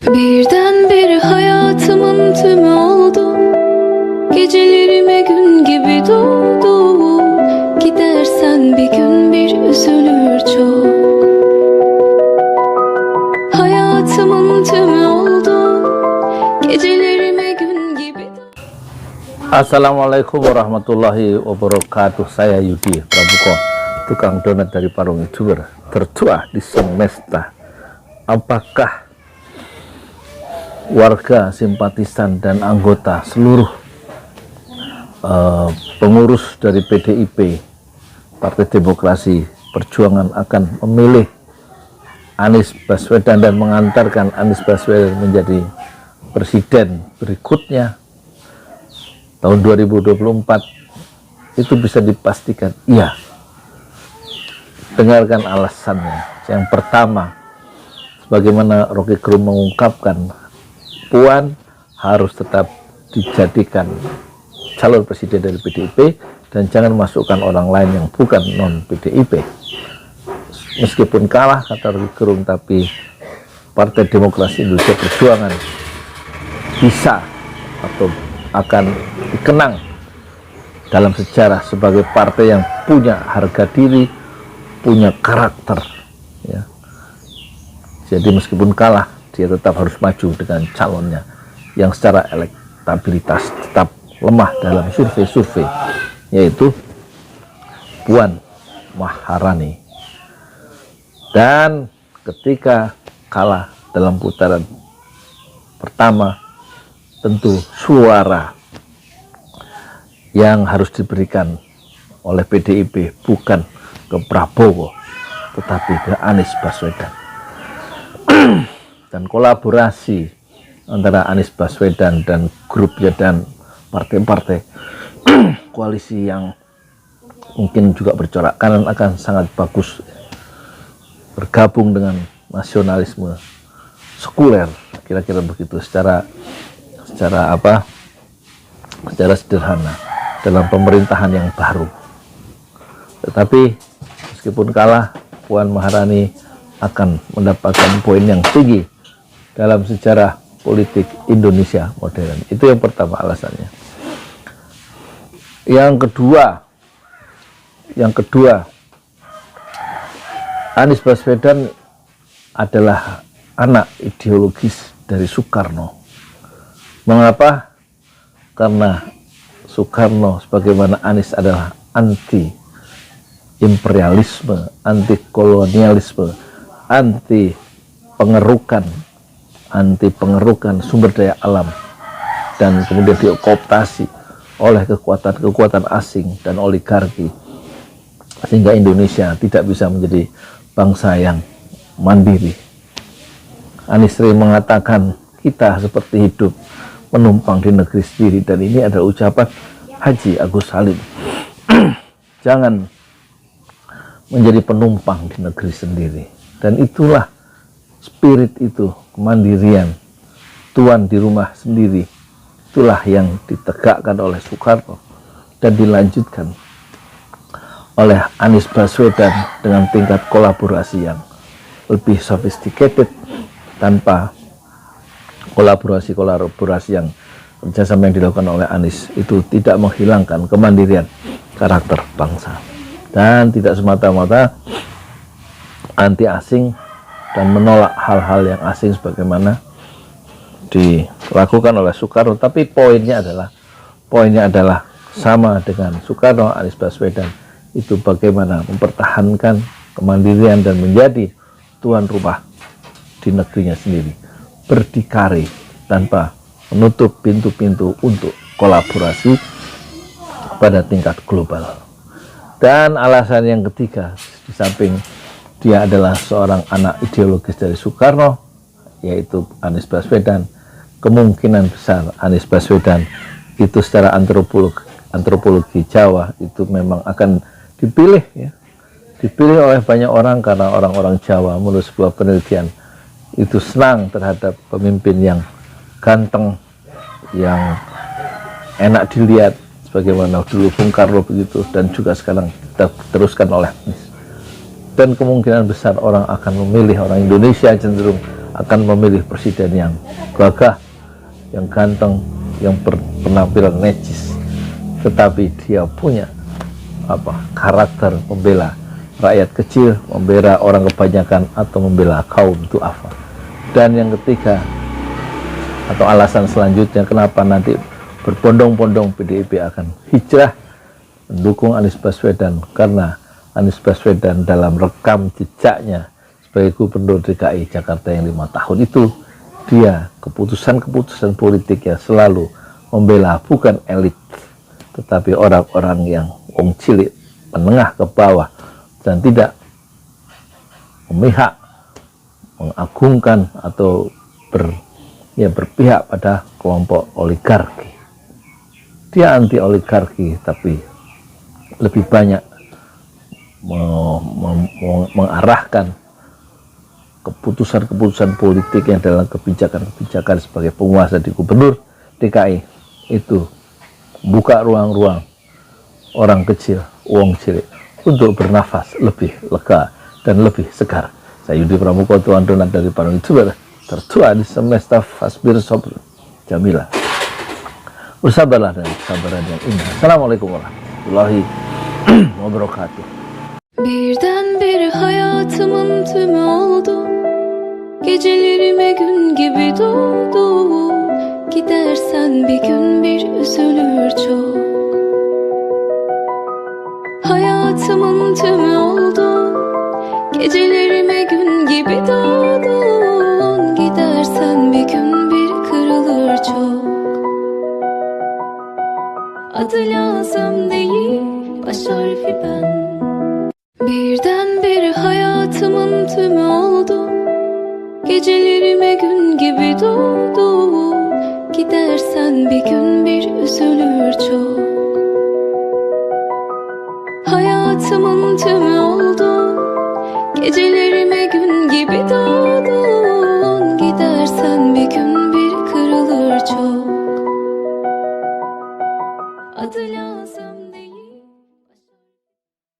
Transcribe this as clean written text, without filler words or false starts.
Birdenbire hayatımın tümü oldun. Gecelerime gün gibi doldun. Gidersen bir gün bir üzülür çok. Hayatımın tümü oldun. Gecelerime gün gibi. Assalamualaikum warahmatullahi wabarakatuh. Saya Yudi Prabuko, tukang donat dari Parung YouTuber tertua di semesta. Apakah warga, simpatisan, dan anggota seluruh pengurus dari PDIP, Partai Demokrasi Perjuangan, akan memilih Anies Baswedan dan mengantarkan Anies Baswedan menjadi presiden berikutnya tahun 2024? Itu bisa dipastikan iya. Dengarkan alasannya. Yang pertama, sebagaimana Rocky Gerung mengungkapkan, Puan harus tetap dijadikan calon presiden dari PDIP dan jangan masukkan orang lain yang bukan non PDIP. Meskipun kalah, kata Rocky Gerung, tapi Partai Demokrasi Indonesia Perjuangan bisa atau akan dikenang dalam sejarah sebagai partai yang punya harga diri, punya karakter, ya. Jadi meskipun kalah, dia tetap harus maju dengan calonnya yang secara elektabilitas tetap lemah dalam survei-survei, yaitu Puan Maharani. Dan ketika kalah dalam putaran pertama, tentu suara yang harus diberikan oleh PDIP bukan ke Prabowo, tetapi ke Anies Baswedan. Dan kolaborasi antara Anies Baswedan dan grupnya dan partai-partai koalisi yang mungkin juga bercorak kanan akan sangat bagus, bergabung dengan nasionalisme sekuler, kira-kira begitu, secara sederhana dalam pemerintahan yang baru. Tetapi meskipun kalah, Puan Maharani akan mendapatkan poin yang tinggi dalam sejarah politik Indonesia modern. Itu yang pertama alasannya. Yang kedua, Anies Baswedan adalah anak ideologis dari Soekarno. Mengapa? Karena Soekarno sebagaimana Anies adalah anti imperialisme, anti kolonialisme, anti pengerukan sumber daya alam, dan kemudian dikooptasi oleh kekuatan asing dan oligarki, sehingga Indonesia tidak bisa menjadi bangsa yang mandiri. Anies sering mengatakan kita seperti hidup menumpang di negeri sendiri, dan ini adalah ucapan Haji Agus Salim. Jangan menjadi penumpang di negeri sendiri. Dan itulah spirit itu, kemandirian, tuan di rumah sendiri, itulah yang ditegakkan oleh Soekarno dan dilanjutkan oleh Anies Baswedan dengan tingkat kolaborasi yang lebih sophisticated. Tanpa kolaborasi yang kerjasama yang dilakukan oleh Anies itu tidak menghilangkan kemandirian karakter bangsa, dan tidak semata-mata anti asing dan menolak hal-hal yang asing sebagaimana dilakukan oleh Soekarno. Tapi poinnya adalah sama dengan Soekarno. Anies Baswedan itu bagaimana mempertahankan kemandirian dan menjadi tuan rumah di negerinya sendiri, berdikari tanpa menutup pintu-pintu untuk kolaborasi pada tingkat global. Dan alasan yang ketiga, di samping dia adalah seorang anak ideologis dari Soekarno, yaitu Anies Baswedan, kemungkinan besar Anies Baswedan itu secara antropologi Jawa itu memang akan dipilih oleh banyak orang, karena orang-orang Jawa menurut sebuah penelitian itu senang terhadap pemimpin yang ganteng, yang enak dilihat, sebagaimana dulu Bung Karno begitu, dan juga sekarang diteruskan oleh Anies. Dan kemungkinan besar orang akan memilih, orang Indonesia cenderung akan memilih presiden yang gagah, yang ganteng, yang berpenampilan necis, tetapi dia punya karakter membela rakyat kecil, membela orang kebanyakan, atau membela kaum duafa. Dan yang ketiga, atau alasan selanjutnya kenapa nanti berbondong-bondong PDIP akan hijrah mendukung Anies Baswedan, karena Anies Baswedan dalam rekam jejaknya sebagai gubernur DKI Jakarta yang 5 tahun itu, dia keputusan-keputusan politiknya selalu membela bukan elit, tetapi orang-orang yang wong cilik, menengah ke bawah, dan tidak memihak, mengagungkan atau berpihak pada kelompok oligarki. Dia anti oligarki, tapi lebih banyak mengarahkan keputusan-keputusan politiknya dalam kebijakan-kebijakan sebagai penguasa di gubernur DKI itu buka ruang-ruang orang kecil, wong cilik untuk bernafas lebih lega dan lebih segar. Saya Yudi Pramuko, Tuan Donat dari Panun Youtuber tertua di semesta Fasbir Sobr Jamila. Bersabarlah dan kesabaran yang indah. Assalamualaikum warahmatullahi wabarakatuh. Birdenbire hayatımın tümü oldu. Gecelerime gün gibi doğdu. Gidersen bir gün bir üzülür çok. Hayatımın tümü oldu. Gecelerime gün gibi doğdun. Gidersen bir gün bir kırılır çok. Adı lazım değil, baş harfi ben. Birdenbire hayatımın tümü oldu. Gecelerime gün gibi doğdu. Gidersen bir gün bir üzülür çok. Hayatımın tümü oldu. Gecelerime gün gibi doğdun. Gidersen bir gün bir kırılır çok. Adı